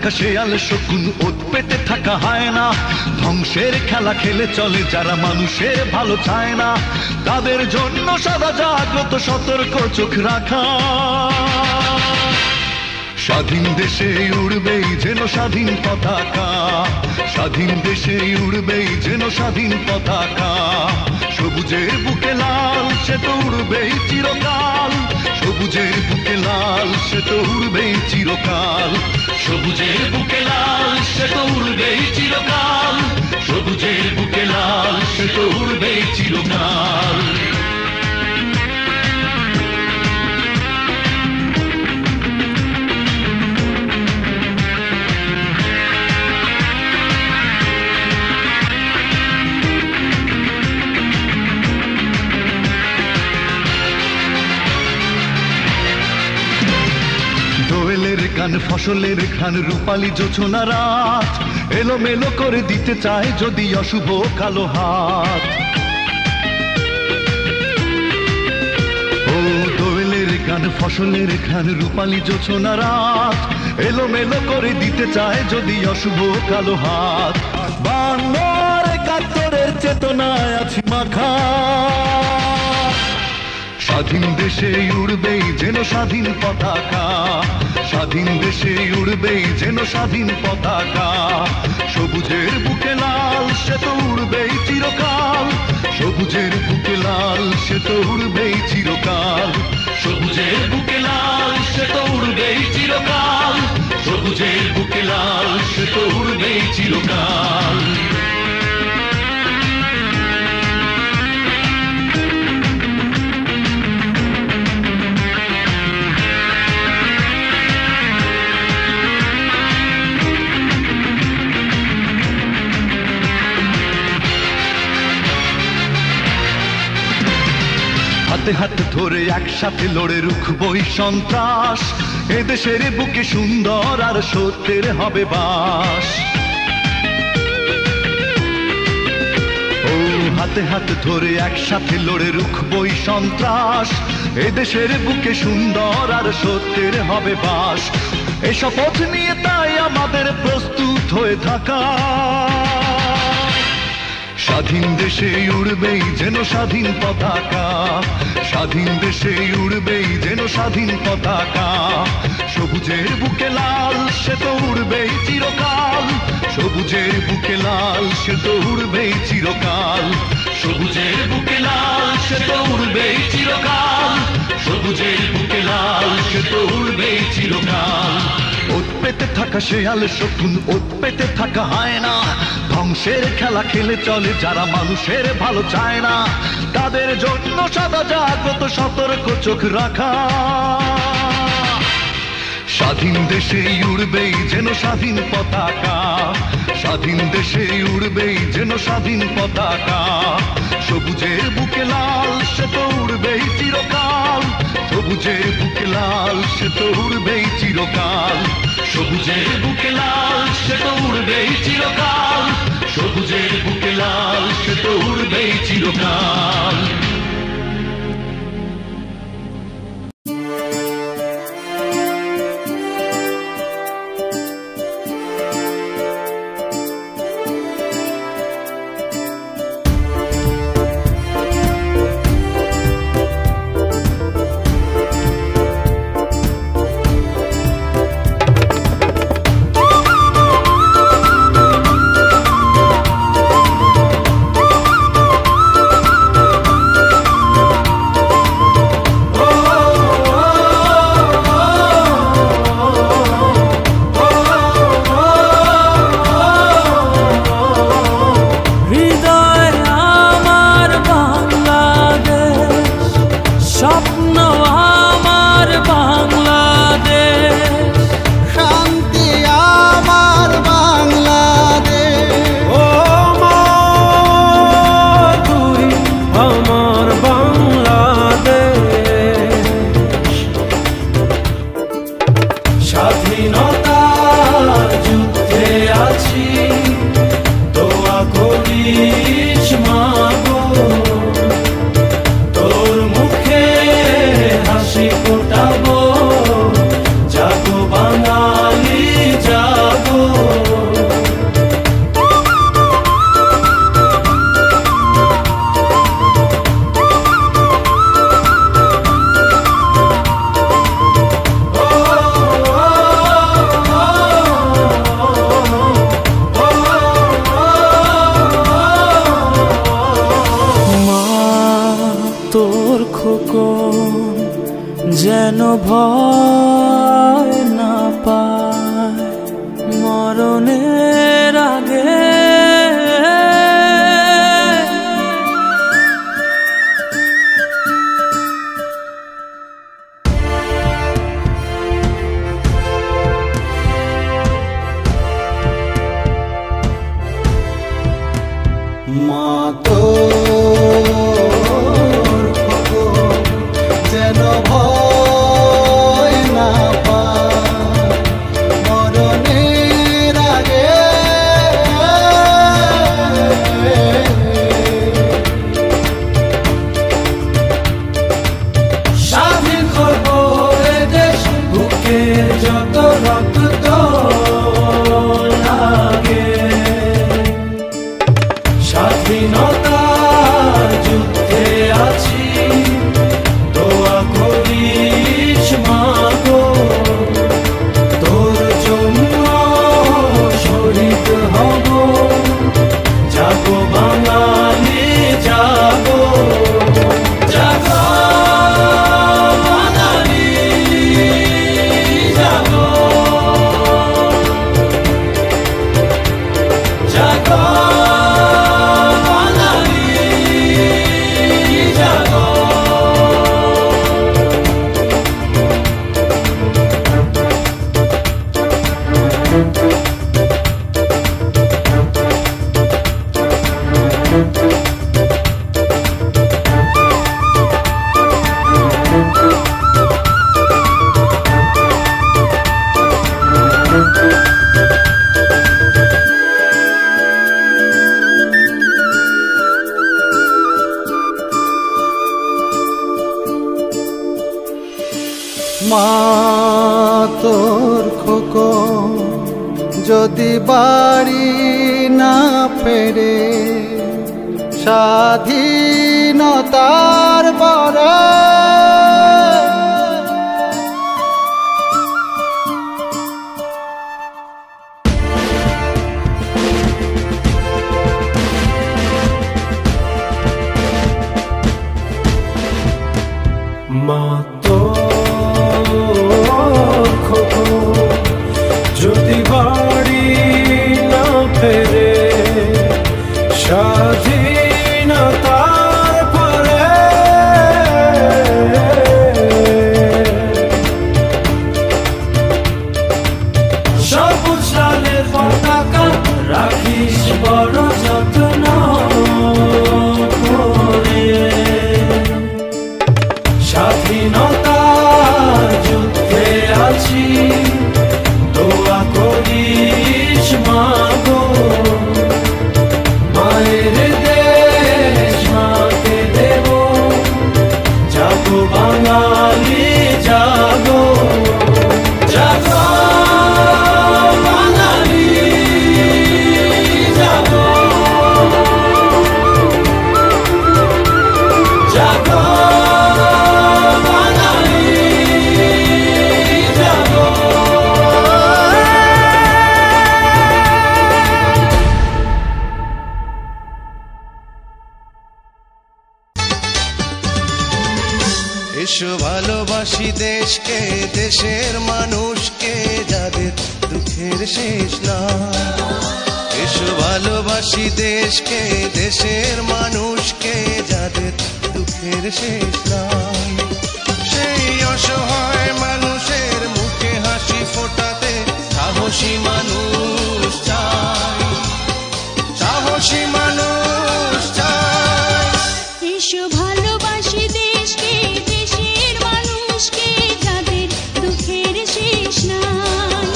থাকা শেয়াল শকুন, ওত পেতে থাকা হায়না, ধ্বংসের খেলা খেলে চলে যারা মানুষের ভালো চায় না, তাদের জন্য সদা জাগ্রত সতর্ক চোখ রাখা। স্বাধীন দেশে উড়বেই যেন স্বাধীন পতাকা, স্বাধীন দেশে উড়বেই যেন স্বাধীন পতাকা, সবুজের বুকে লাল সে তো উড়বেই চিরকাল, সবুজের বুকে লাল সে তো উড়বেই চিরকাল, সবুজের বুকে লাল সে তো উড়বেই চিরকাল, সবুজের বুকে লাল সে তো উড়বেই চিরকাল। দোয়েলের গান ফসলের ঘ্রাণ রূপালী জোছনা রাত, এলোমেলো করে দিতে চায় যদি অশুভ কালো হাত। ও দোয়েলের গান ফসলের ঘ্রাণ রূপালী জোছনা রাত, এলোমেলো করে দিতে চায় যদি অশুভ কালো হাত। 52-71 চেতনায় আছি মাখা, স্বাধীন দেশে উড়বেই যেন স্বাধীন পতাকা, স্বাধীন দেশে উড়বেই যেন স্বাধীন পতাকা, সবুজের বুকে লাল সে তো উড়বেই চিরকাল, সবুজের বুকে লাল সে তো উড়বেই চিরকাল, সবুজের বুকে লাল সে তো উড়বেই চিরকাল, সবুজের বুকে লাল সে তো উড়বেই চিরকাল। হাতে হাতে ধরে একসাথে লড়ে রুখবই সন্ত্রাস, এদেশের বুকে সুন্দর আর সত্যের হবে বাস। ও হাতে হাতে ধরে একসাথে লড়ে রুখবই সন্ত্রাস, এদেশের বুকে সুন্দর আর সত্যের হবে বাস। এ শপথ নিয়ে তাই আমাদের প্রস্তুত হয়ে থাকা, স্বাধীন দেশে উড়বেই যেন স্বাধীন পতাকা, স্বাধীন দেশে উড়বেই যেন স্বাধীন পতাকা, সবুজের বুকে লাল সে তো উড়বেই চিরকাল, সবুজের বুকে লাল সে তো উড়বেই চিরকাল, সবুজের বুকে লাল সে তো উড়বেই চিরকাল, সবুজের বুকে লাল সে তো উড়বেই চিরকাল। ওত পেতে থাকা শেয়াল শকুন, ওত পেতে থাকা হায়না, ধ্বংসের খেলা খেলে চলে যারা মানুষের ভালো চায় না, তাদের জন্য সদা জাগ্রত সতর্ক চোখ রাখা। স্বাধীন দেশে উড়বেই যেন স্বাধীন পতাকা, স্বাধীন দেশে উড়বেই যেন স্বাধীন পতাকা, সবুজের বুকে লাল সে তো উড়বেই চিরকাল, সবুজের বুকে লাল সে তো উড়বেই চিরকাল, সবুজের বুকে লাল সে তো উড়বেই চিরকাল, সবুজের বুকে লাল সে তো উড়বেই চিরকাল। যেন ভয় না পায় মরণের আগে। মা তো যেন ভয় না পায় মরণের আগে। স্বাধীন করবো এ দেশ, বুকের যত রক্ত লাগে। স্বাধীনতার যুদ্ধে আছি, দোয়া করিস মা গো, তোর জন্য শহীদ হব, জাগো বাঙালি জাগো, জাগো বাঙালি জাগো, জাগো মা তোর খোকন যদি বাড়ি না ফেরে স্বাধীনতার পরে, মা তোর খোকন যদি বাড়ি না ফেরে স্বাধীনতার পরে, সবুজ লালের পতাকা রাখিস বড় যত্ন করে। স্বাধীনতার যুদ্ধে আছি, দোয়া করিস মা গো, মায়ের দেশ মাকে দেব, জাগো বাঙালি জাগো, জাগো বাঙালি জাগো, জাগো এসো ভালোবাসি দেশকে, দেশের মানুষকে, যাদের দুঃখের শেষ নাই। এসো ভালোবাসি দেশকে, দেশের মানুষকে, যাদের দুঃখের শেষ নাই। সেই অসহায় মানুষের মুখে হাসি ফোটাতে সাহসী মানুষ চাই, সাহসী মানুষ চাই। এসো ভালোবাসি দেশকে, দেশের মানুষকে, যাদের দুঃখের শেষ নাই।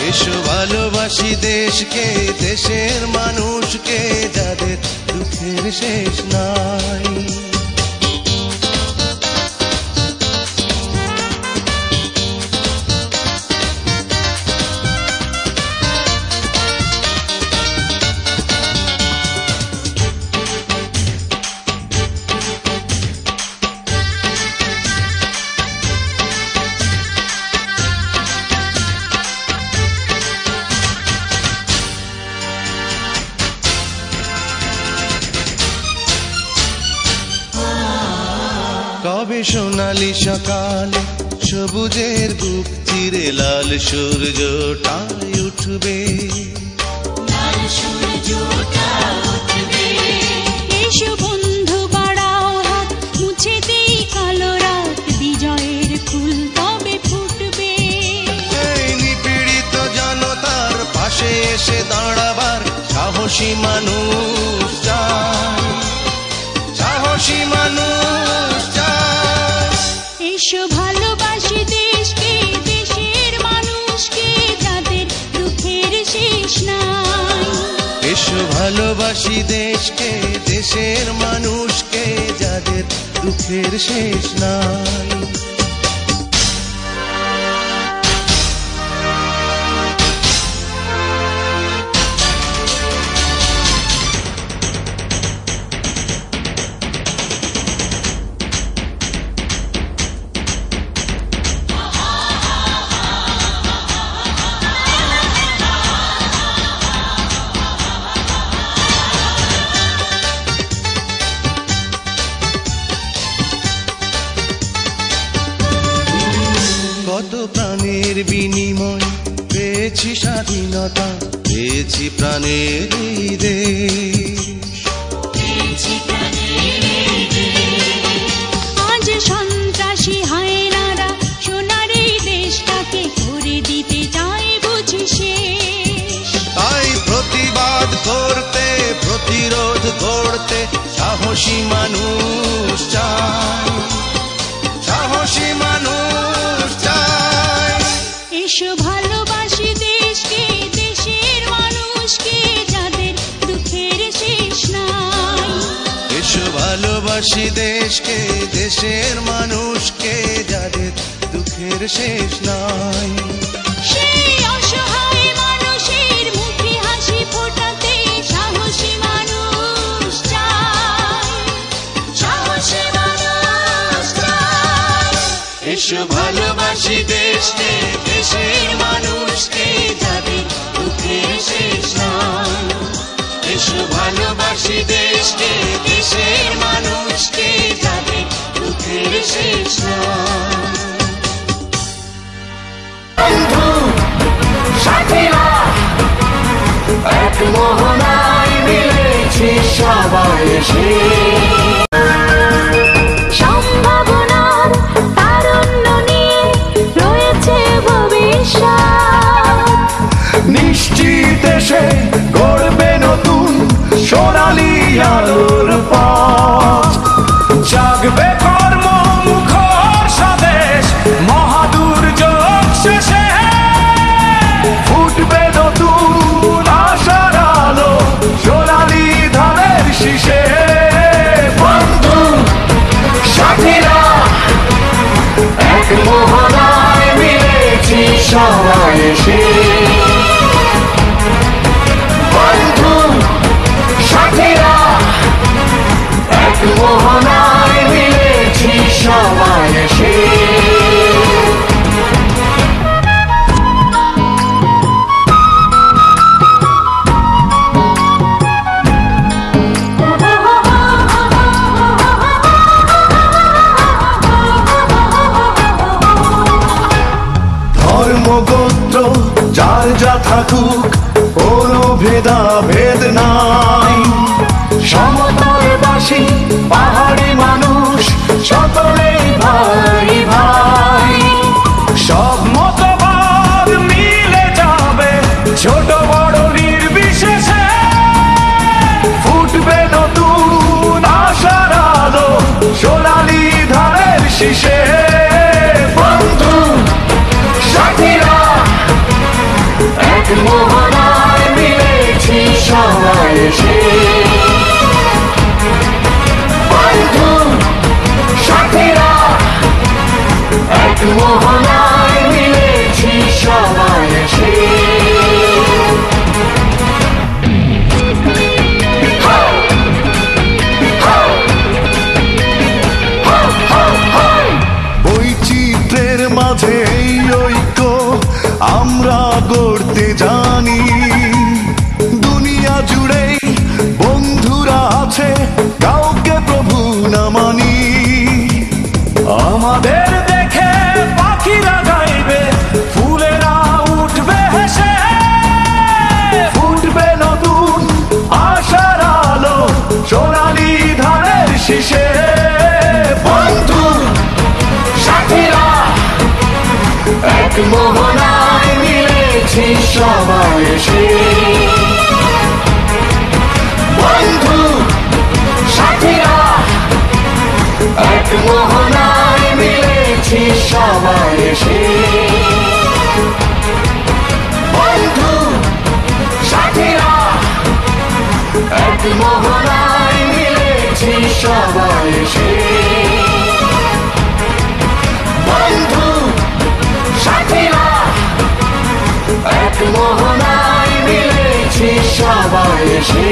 এসো ভালোবাসি দেশকে, দেশের মানুষকে, যাদের দুঃখের শেষ নাই। কবে সোনালি সকালে সবুজের বুক চিরে লাল সূর্যটাই উঠবে, লাল সূর্যটা উঠবে। এসো বন্ধু বাড়াও হাত, মুছে দেই কালো রাত, বিজয়ের ফুল তবে ফুটবে। এই নিপীড়িত জনতার পাশে এসে দাঁড়াবার সাহসী মানুষ চাই, সাহসী মানুষ চাই। এসো ভালোবাসি দেশকে, দেশের মানুষকে, যাদের দুঃখের শেষ নাই। এসো ভালোবাসি দেশকে, দেশের মানুষকে, যাদের দুঃখের শেষ নাই। কত প্রাণের বিনিময় পেয়েছি স্বাধীনতা, পেয়েছি প্রাণের এই দেশ। আজ সন্ত্রাসী হায়নারা সোনার এই দেশটাকে করে দিতে চায় বুঝি শেষ। তাই প্রতিবাদ করতে, প্রতিরোধ করতে সাহসী মানুষ চাই, সাহসী মানুষ চাই। এসো ভালোবাসি দেশকে, দেশের মানুষকে, যাদের দুঃখের শেষ নাই। এসো ভালোবাসি দেশকে, দেশের মানুষকে, যাদের দুঃখের শেষ নাই। সেই অসহায় মানুষের মুখে হাসি ফোটাতে সাহসী মানুষ চাই, সাহসী মানুষ চাই। এসো ভালোবাসি দেশকে, দেশের মানুষকে, যাদের দুঃখের শেষ নাই। এসো ভালোবাসি দেশকে, দেশের মানুষকে, যাদের দুঃখের শেষ নাই। সাথীরা এক মোহনায় মিলেছি সবাই এসে, সম্ভাবনার তারুণ্য নিয়ে রয়েছে ভবিষ্যৎ। নিশ্চিত এসে গড়বে নতুন সোনালী আলোর পথ। জাগবে কর্ম মুখর স্বদেশ, মহাদুর্যোগ শেষে ফুটবে নতুন আশার আলো সোনালী ধানের শীষে। বন্ধু সাথীরা এক মোহনায় মিলেছি সবাই এসে, বন্ধু সাথীরা এক মোহনায় মিলেছি সবাই এসে। ধর্মগোত্র যার যা থাকুক, কোনো ভেদাভেদ নাই। সমতলবাসী পাহাড়ি মানুষ সকলেই ভাই ভাই। সব মতবাদ মিলে যাবে ছোট বড় নির্বিশেষে, ফুটবে নতুন আশার আলো সোনালী ধানের শীষে। বন্ধু সাথীরা এক মোহনায় মিলেছি সবাই এসে, বন্ধু সাথীরা এক মোহনায় মিলেছি সবাই এসে। বৈচিত্র্যের মাঝে এই ঐক্য আমরা গড়তে জানি। দুনিয়া জুড়েই বন্ধুরা আছে, কাউকে প্রভু না মানি। আমাদের দেখে পাখি সোনালি ধানের শীষে বন্ধু সাথীরা এক মোহনায় মিলেছি সবাই এসে বন্ধু সাথীরা এক মোহনায় মিলেছি সবাই এসে বন্ধু সাথীরা এক মোহনায় মিলেছি সবাই এসে বন্ধু সাথীরা এক মোহনায় মিলেছি সবাই এসে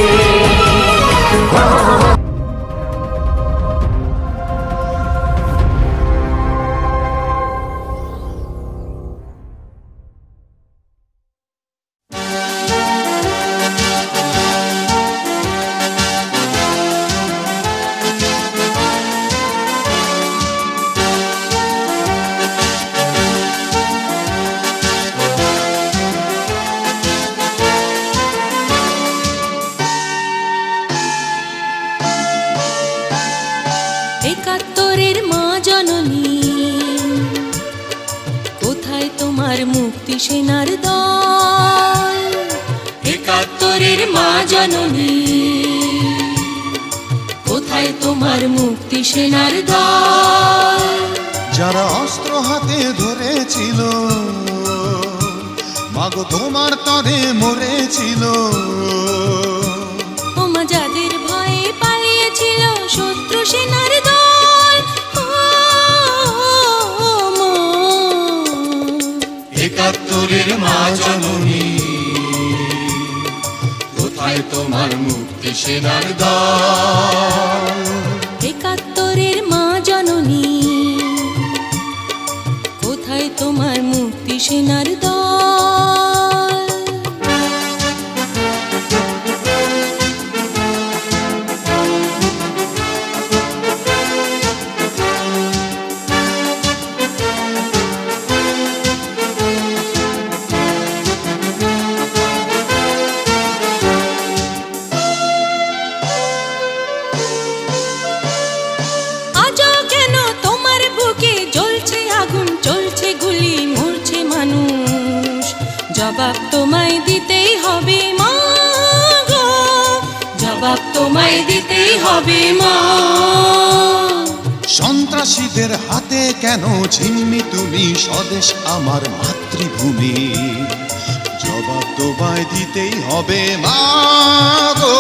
একাত্তরের মা জননী কোথায় তোমার মুক্তি সেনার দল একাত্তরের মা জননী কোথায় তোমার মুক্তি সেনার দল যারা অস্ত্র হাতে ধরেছিল মাগো তোমার তরে মরেছিল ওমা যাদের ভয়ে পালিয়েছিল শত্রু সেনার দল মা। একাত্তরের মা জননী কোথায় তোমার মুক্তি সেনার দল একাত্তরের মা জননী কোথায় তোমার মুক্তি সেনার দল আজও কেন তোমার বুকে জ্বলছে আগুন চলছে গুলি মরছে মানুষ জবাব তোমায় দিতেই হবে মা গো জবাব তোমায় দিতেই হবে মা সন্ত্রাসীদের হাতে কেন ঝিম্মি তুমি স্বদেশ আমার মাতৃভূমি জবাব তোমায় দিতেই হবে মা গো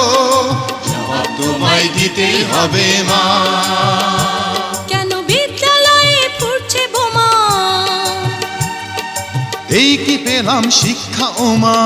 জবাব তোমায় দিতেই হবে মা কেন বিদ্যালয়ে ফুটছে বোমা এই কি পেলাম শিক্ষা ও মা